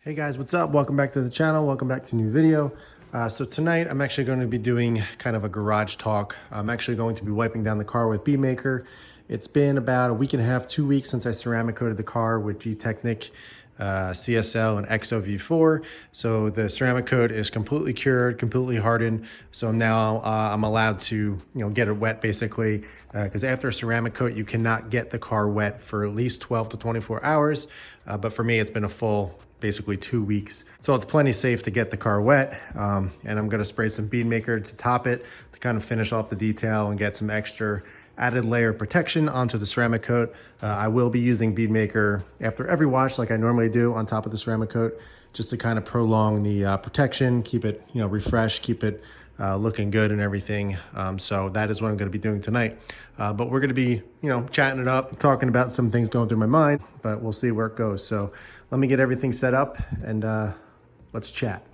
Hey guys, what's up? Welcome back to the channel. Welcome back to a new video. So tonight I'm actually going to be doing kind of a garage talk. I'm actually going to be wiping down the car with Bead Maker. It's been about a week and a half, 2 weeks since I ceramic coated the car with G-Technic CSL and XOV4. So the ceramic coat is completely cured, completely hardened. So now I'm allowed to, get it wet basically, because after a ceramic coat, you cannot get the car wet for at least 12 to 24 hours. But for me, it's been a full basically 2 weeks. So it's plenty safe to get the car wet. And I'm gonna spray some Bead Maker to top it to kind of finish off the detail and get some extra added layer of protection onto the ceramic coat. I will be using Bead Maker after every wash like I normally do on top of the ceramic coat, just to kind of prolong the protection, keep it refreshed, keep it looking good and everything. So that is what I'm gonna be doing tonight. But we're gonna be chatting it up, talking about some things going through my mind, but we'll see where it goes. So let me get everything set up and let's chat.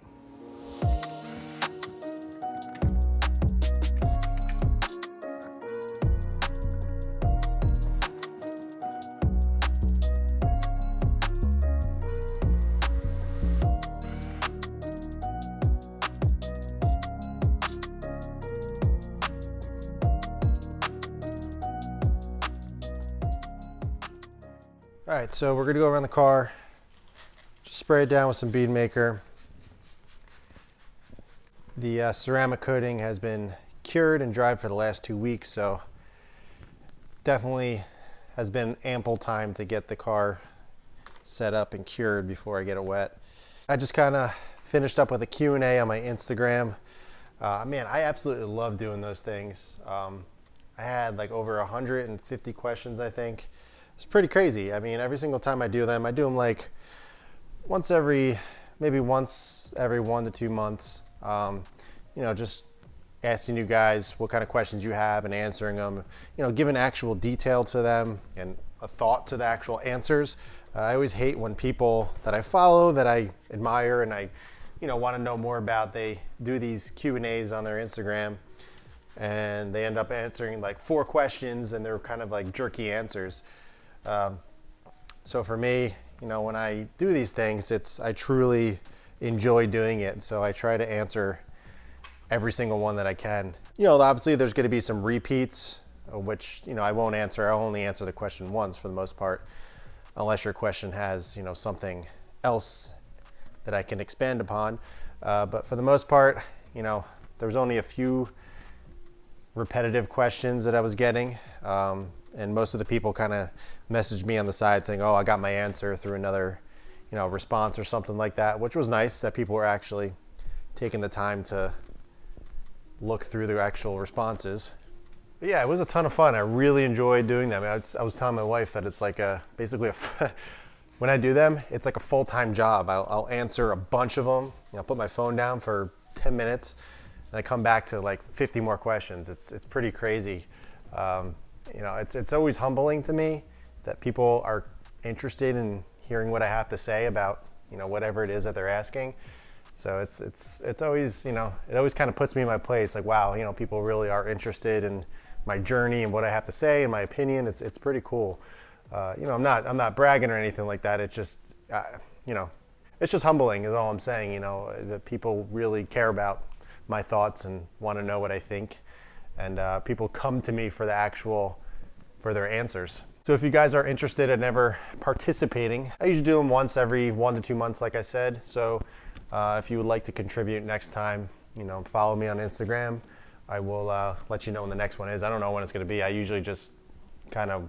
All right, so we're gonna go around the car, just spray it down with some Bead Maker. The ceramic coating has been cured and dried for the last 2 weeks, so definitely has been ample time to get the car set up and cured before I get it wet. I just kind of finished up with a Q&A on my Instagram. Man, I absolutely love doing those things. I had like over 150 questions, I think. It's pretty crazy. I mean, every single time I do them like maybe once every 1 to 2 months. Just asking you guys what kind of questions you have and answering them, giving actual detail to them and a thought to the actual answers. I always hate when people that I follow, that I admire and I, want to know more about, they do these Q&As on their Instagram and they end up answering like 4 questions and they're kind of like jerky answers. So for me, when I do these things, I truly enjoy doing it. So I try to answer every single one that I can. Obviously there's going to be some repeats, which, I won't answer. I'll only answer the question once for the most part, unless your question has, something else that I can expand upon. But for the most part, there's only a few repetitive questions that I was getting. And most of the people kind of messaged me on the side saying, oh, I got my answer through another, response or something like that, which was nice that people were actually taking the time to look through their actual responses. But yeah, it was a ton of fun. I really enjoyed doing them. I was telling my wife that it's like basically when I do them, it's like a full-time job. I'll answer a bunch of them. I'll put my phone down for 10 minutes and I come back to like 50 more questions. It's pretty crazy. It's always humbling to me that people are interested in hearing what I have to say about, whatever it is that they're asking. So it's always, it always kind of puts me in my place. Like, wow, people really are interested in my journey and what I have to say and my opinion. It's pretty cool. I'm not bragging or anything like that. It's just, it's just humbling is all I'm saying, that people really care about my thoughts and want to know what I think. And people come to me for their answers. So if you guys are interested in ever participating, I usually do them once every 1 to 2 months, like I said. So if you would like to contribute next time, follow me on Instagram. I will let you know when the next one is. I don't know when it's going to be. I usually just kind of,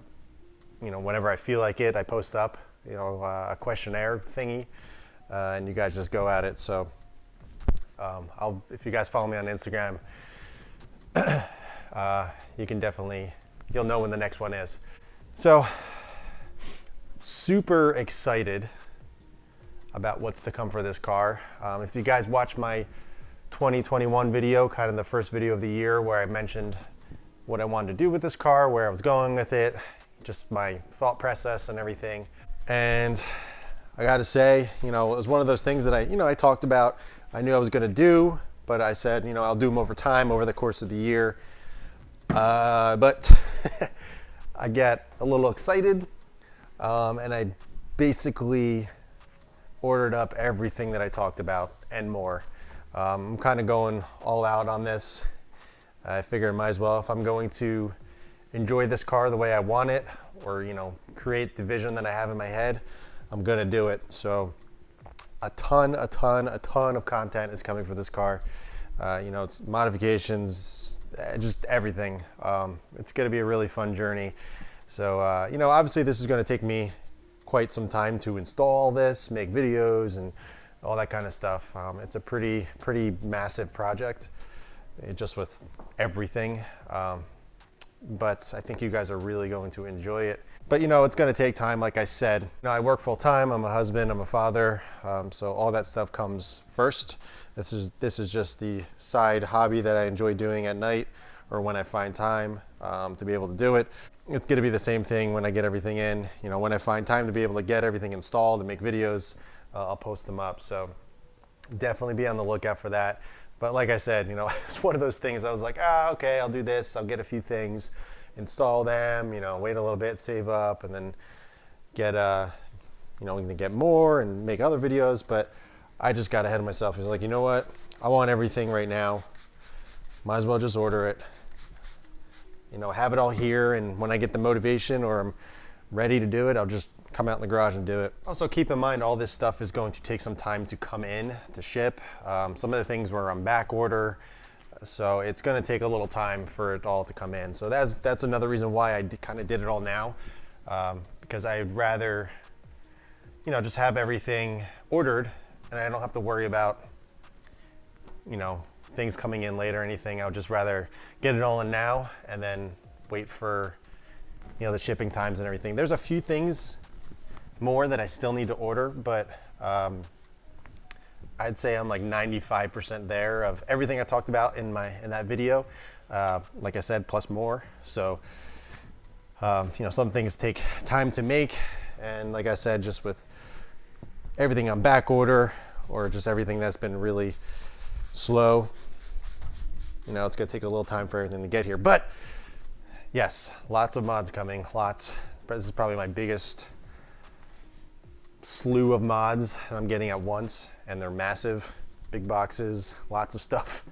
whenever I feel like it, I post up, a questionnaire thingy, and you guys just go at it. So if you guys follow me on Instagram, you'll know when the next one is. So super excited about what's to come for this car. If you guys watch my 2021 video, kind of the first video of the year where I mentioned what I wanted to do with this car, where I was going with it, just my thought process and everything. And I gotta say, it was one of those things that I talked about, I knew I was gonna do, but I said, I'll do them over time, over the course of the year. But I get a little excited, and I basically ordered up everything that I talked about and more. I'm kind of going all out on this. I figured I might as well, if I'm going to enjoy this car the way I want it, or create the vision that I have in my head, I'm gonna do it. So a ton of content is coming for this car. It's modifications, just everything. It's gonna be a really fun journey. So obviously this is gonna take me quite some time to install this, make videos and all that kind of stuff. It's a pretty massive project, just with everything. But I think you guys are really going to enjoy it. But it's going to take time, like I said. I work full time. I'm a husband. I'm a father. So all that stuff comes first. This is just the side hobby that I enjoy doing at night or when I find time to be able to do it. It's going to be the same thing when I get everything in. When I find time to be able to get everything installed and make videos, I'll post them up. So definitely be on the lookout for that. But like I said, it's one of those things I was like, okay, I'll do this. I'll get a few things, install them, wait a little bit, save up, and then get, get more and make other videos. But I just got ahead of myself. I was like, you know what? I want everything right now. Might as well just order it. Have it all here. And when I get the motivation or I'm ready to do it, I'll just come out in the garage and do it. Also keep in mind, all this stuff is going to take some time to come in, to ship. Some of the things were on back order. So it's gonna take a little time for it all to come in. So that's another reason why I kind of did it all now. Because I'd rather, just have everything ordered and I don't have to worry about, things coming in later or anything. I would just rather get it all in now and then wait for, the shipping times and everything. There's a few things more that I still need to order, but I'd say I'm like 95% there of everything I talked about in that video. Like I said, plus more. So some things take time to make, and like I said, just with everything on back order or just everything that's been really slow, it's gonna take a little time for everything to get here. But yes, lots of mods coming, lots. This is probably my biggest slew of mods I'm getting at once, and they're massive, big boxes, lots of stuff.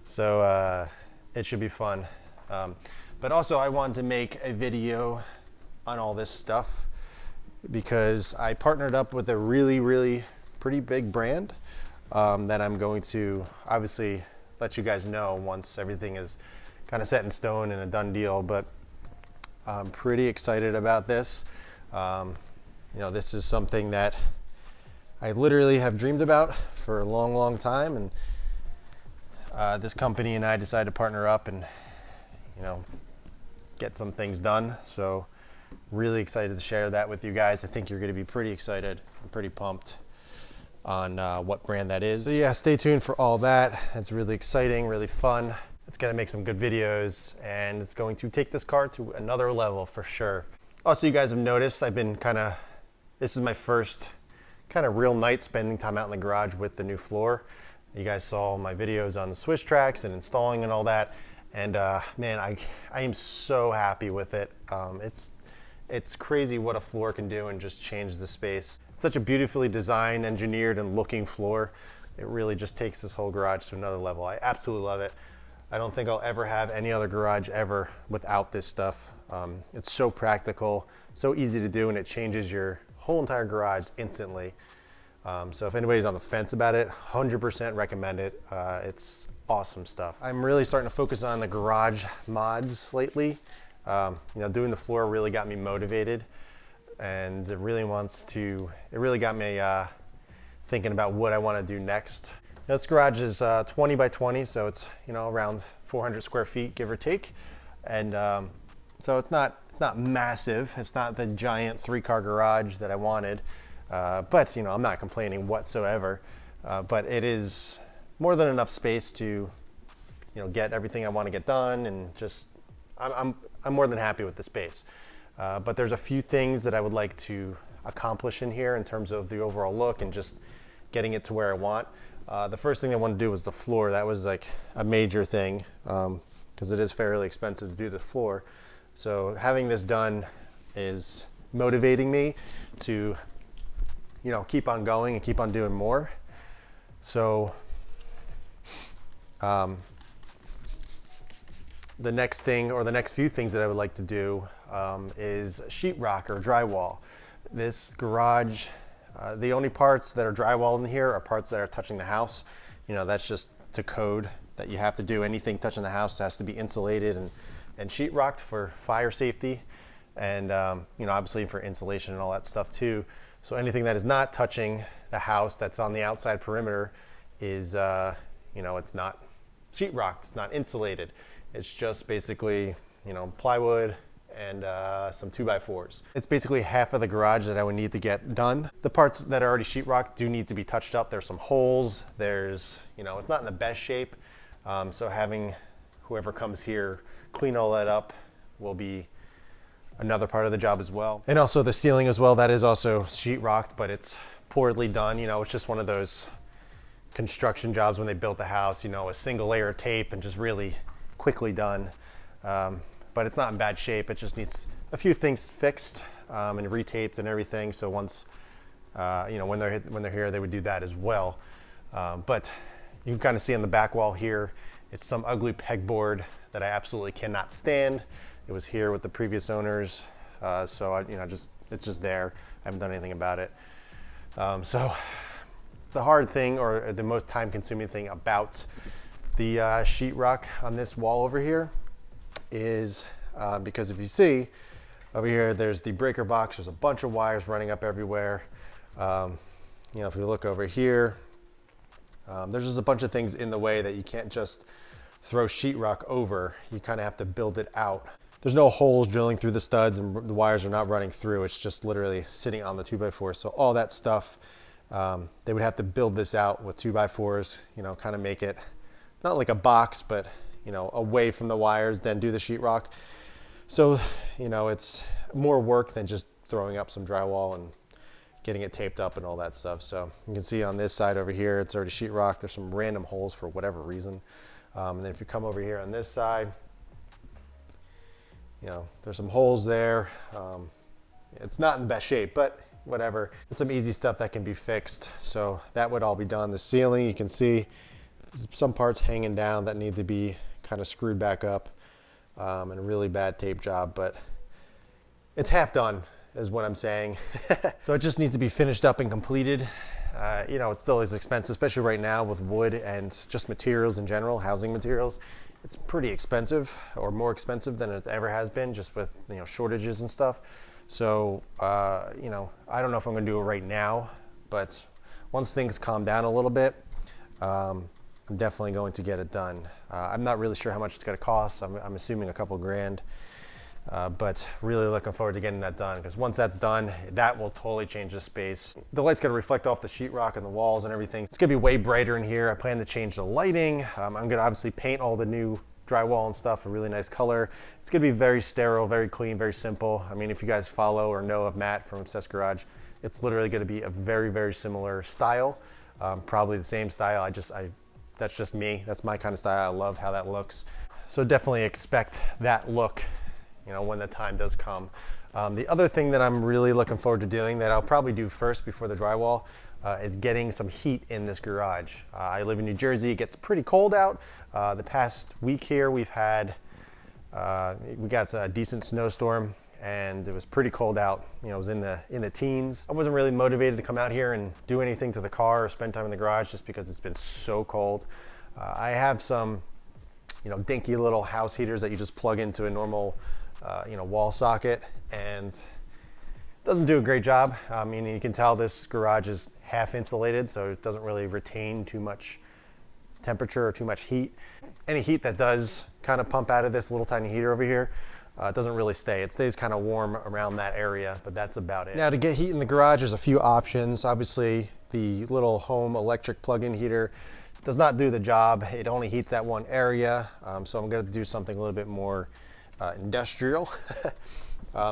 So it should be fun. But also I wanted to make a video on all this stuff because I partnered up with a really pretty big brand that I'm going to obviously let you guys know once everything is kind of set in stone and a done deal. But I'm pretty excited about this. This is something that I literally have dreamed about for a long time, and this company and I decided to partner up and get some things done. So really excited to share that with you guys. I think you're going to be pretty excited. I'm pretty pumped on what brand that is. So yeah, stay tuned for all that. It's really exciting, really fun. It's going to make some good videos, and it's going to take this car to another level for sure. Also, you guys have noticed I've been this is my first kind of real night spending time out in the garage with the new floor. You guys saw my videos on the switch tracks and installing and all that. And man, I am so happy with it. It's crazy what a floor can do and just change the space. It's such a beautifully designed, engineered, and looking floor. It really just takes this whole garage to another level. I absolutely love it. I don't think I'll ever have any other garage ever without this stuff. It's so practical, so easy to do, and it changes your whole entire garage instantly. So if anybody's on the fence about it, 100% recommend it. It's awesome stuff. I'm really starting to focus on the garage mods lately. Doing the floor really got me motivated, and it really got me thinking about what I want to do next. This garage is 20 by 20, so it's around 400 square feet, give or take. And so it's not massive. It's not the giant 3-car garage that I wanted, but I'm not complaining whatsoever. But it is more than enough space to get everything I want to get done, and just I'm more than happy with the space. But there's a few things that I would like to accomplish in here in terms of the overall look and just getting it to where I want. The first thing I wanted to do was the floor. That was like a major thing because it is fairly expensive to do the floor. So having this done is motivating me to keep on going and keep on doing more. So the next thing, or the next few things that I would like to do is sheetrock or drywall. This garage, the only parts that are drywall in here are parts that are touching the house. That's just to code that you have to do. Anything touching the house has to be insulated and sheetrocked for fire safety, and obviously for insulation and all that stuff too. So anything that is not touching the house that's on the outside perimeter is, it's not sheetrocked, it's not insulated. It's just basically, plywood and some 2x4s. It's basically half of the garage that I would need to get done. The parts that are already sheetrocked do need to be touched up. There's some holes. There's, it's not in the best shape. So having whoever comes here clean all that up will be another part of the job as well. And also the ceiling as well, that is also sheetrocked, but it's poorly done. It's just one of those construction jobs when they built the house, a single layer of tape and just really quickly done. But it's not in bad shape. It just needs a few things fixed and retaped and everything. So once, when they're here, they would do that as well. But you can kind of see on the back wall here, it's some ugly pegboard that I absolutely cannot stand. It was here with the previous owners, so it's just there. I haven't done anything about it. So the hard thing, or the most time-consuming thing about the sheetrock on this wall over here is because if you see over here, there's the breaker box. There's a bunch of wires running up everywhere. If you look over here, there's just a bunch of things in the way that you can't just throw sheetrock over. You kind of have to build it out. There's no holes drilling through the studs and the wires are not running through. It's just literally sitting on the 2x4. So all that stuff, they would have to build this out with 2x4s, kind of make it not like a box, but away from the wires, then do the sheetrock. So, it's more work than just throwing up some drywall and getting it taped up and all that stuff. So you can see on this side over here, it's already sheetrocked. There's some random holes for whatever reason. And then if you come over here on this side, there's some holes there. It's not in the best shape, but whatever. It's some easy stuff that can be fixed. So that would all be done. The ceiling, you can see some parts hanging down that need to be kind of screwed back up, and a really bad tape job, but it's half done is what I'm saying. So it just needs to be finished up and completed. It still is expensive, especially right now with wood and just materials in general, housing materials. It's pretty expensive, or more expensive than it ever has been, just with shortages and stuff. So I don't know if I'm going to do it right now, but once things calm down a little bit, I'm definitely going to get it done. I'm not really sure how much it's going to cost. I'm assuming a couple grand. But really looking forward to getting that done, because once that's done, that will totally change the space. The light's going to reflect off the sheetrock and the walls and everything. It's going to be way brighter in here. I plan to change the lighting. I'm going to obviously paint all the new drywall and stuff a really nice color. It's going to be very sterile, very clean, very simple. I mean, if you guys follow or know of Matt from Obsessed Garage, it's literally going to be a very, very similar style. Probably the same style. That's just me. That's my kind of style. I love how that looks. So definitely expect that look when the time does come. The other thing that I'm really looking forward to doing, that I'll probably do first before the drywall, is getting some heat in this garage. I live in New Jersey. It gets pretty cold out. The past week here, we got a decent snowstorm, and it was pretty cold out. It was in the teens. I wasn't really motivated to come out here and do anything to the car or spend time in the garage just because it's been so cold. I have some dinky little house heaters that you just plug into a normal wall socket, and it doesn't do a great job. I mean, you can tell this garage is half insulated, so it doesn't really retain too much temperature or too much heat. Any heat that does kind of pump out of this little tiny heater over here, it doesn't really stay. It stays kind of warm around that area, but that's about it. Now, to get heat in the garage, there's a few options. Obviously, the little home electric plug-in heater does not do the job. It only heats that one area, so I'm going to do something a little bit more industrial.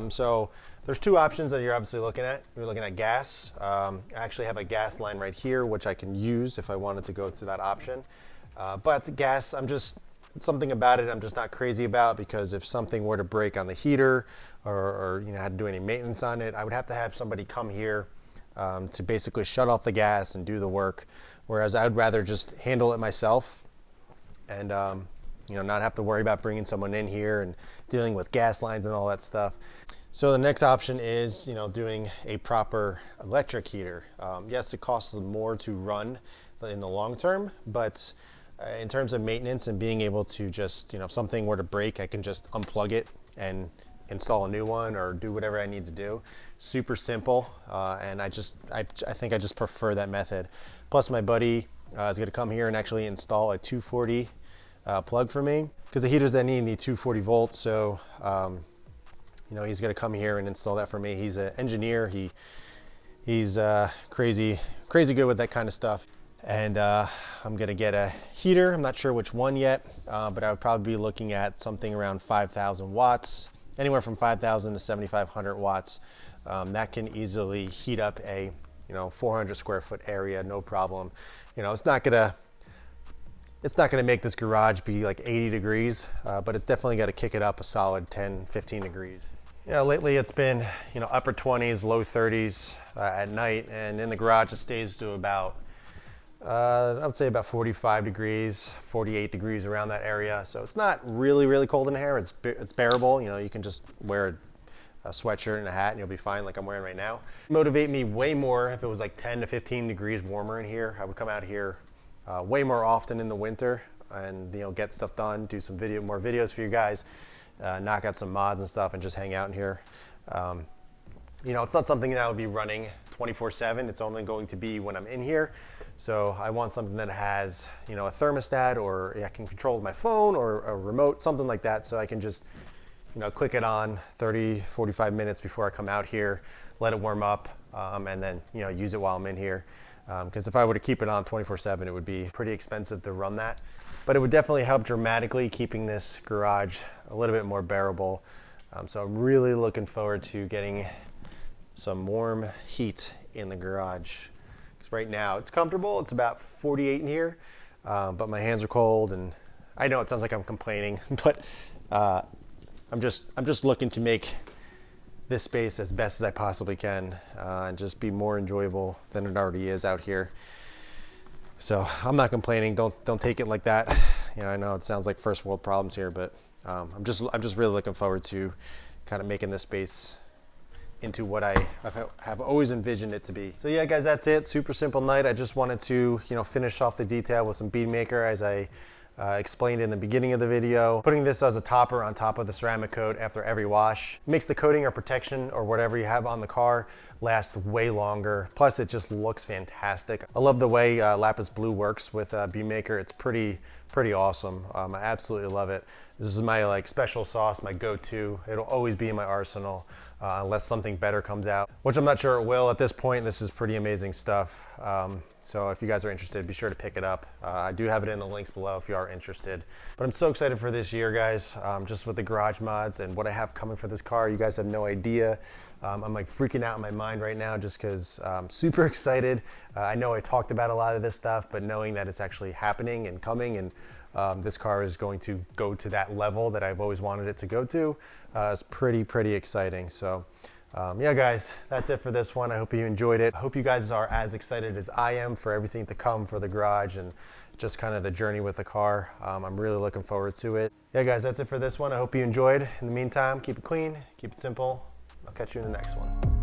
So there's two options that you're obviously looking at. You're looking at gas. I actually have a gas line right here, which I can use if I wanted to go to that option. But gas, something about it I'm just not crazy about, because if something were to break on the heater, or had to do any maintenance on it, I would have to have somebody come here to basically shut off the gas and do the work, whereas I would rather just handle it myself and not have to worry about bringing someone in here and dealing with gas lines and all that stuff. So the next option is doing a proper electric heater. Yes, it costs more to run in the long term, but in terms of maintenance and being able to just, if something were to break, I can just unplug it and install a new one or do whatever I need to do. Super simple, and I think I just prefer that method. Plus my buddy is gonna come here and actually install a 240 plug for me, because the heaters that need 240 volts. So he's gonna come here and install that for me. He's an engineer. He's crazy good with that kind of stuff. And I'm gonna get a heater. I'm not sure which one yet, but I would probably be looking at something around 5,000 watts, anywhere from 5,000 to 7,500 watts. That can easily heat up a 400 square foot area, no problem. It's not gonna make this garage be like 80 degrees, but it's definitely got to kick it up a solid 10, 15 degrees. Lately it's been upper 20s, low 30s at night, and in the garage it stays to about I would say about 45 degrees, 48 degrees around that area. So it's not really cold in here. It's bearable. You can just wear a sweatshirt and a hat and you'll be fine, like I'm wearing right now. Motivate me way more if it was like 10 to 15 degrees warmer in here. I would come out here way more often in the winter and get stuff done, do some more videos for you guys, knock out some mods and stuff, and just hang out in here. It's not something that I would be running 24/7. It's only going to be when I'm in here. So I want something that has, a thermostat, or I can control with my phone or a remote, something like that. So I can just, click it on 30, 45 minutes before I come out here, let it warm up, and then, use it while I'm in here. Because if I were to keep it on 24/7, it would be pretty expensive to run that. But it would definitely help dramatically, keeping this garage a little bit more bearable. So I'm really looking forward to getting some warm heat in the garage. Because right now it's comfortable. It's about 48 in here, but my hands are cold, and I know it sounds like I'm complaining, but I'm just looking to make this space as best as I possibly can, and just be more enjoyable than it already is out here. So I'm not complaining. Don't take it like that. I know it sounds like first world problems here, but I'm just really looking forward to kind of making this space into what I have always envisioned it to be. So yeah, guys, that's it. Super simple night. I just wanted to finish off the detail with some bead maker, as I explained in the beginning of the video. Putting this as a topper on top of the ceramic coat after every wash makes the coating or protection or whatever you have on the car last way longer. Plus it just looks fantastic. I love the way lapis blue works with bead maker. It's pretty awesome. I absolutely love it. This is my special sauce, my go-to. It'll always be in my arsenal unless something better comes out, which I'm not sure it will at this point. This is pretty amazing stuff. So if you guys are interested, be sure to pick it up. I do have it in the links below if you are interested. But I'm so excited for this year, guys, just with the garage mods and what I have coming for this car. You guys have no idea. I'm freaking out in my mind right now just because I'm super excited. I know I talked about a lot of this stuff, but knowing that it's actually happening and coming, and this car is going to go to that level that I've always wanted it to go to, is pretty exciting. So yeah, guys, that's it for this one. I hope you enjoyed it. I hope you guys are as excited as I am for everything to come for the garage and just kind of the journey with the car. I'm really looking forward to it. Yeah, guys, that's it for this one. I hope you enjoyed. In the meantime, keep it clean, keep it simple. I'll catch you in the next one.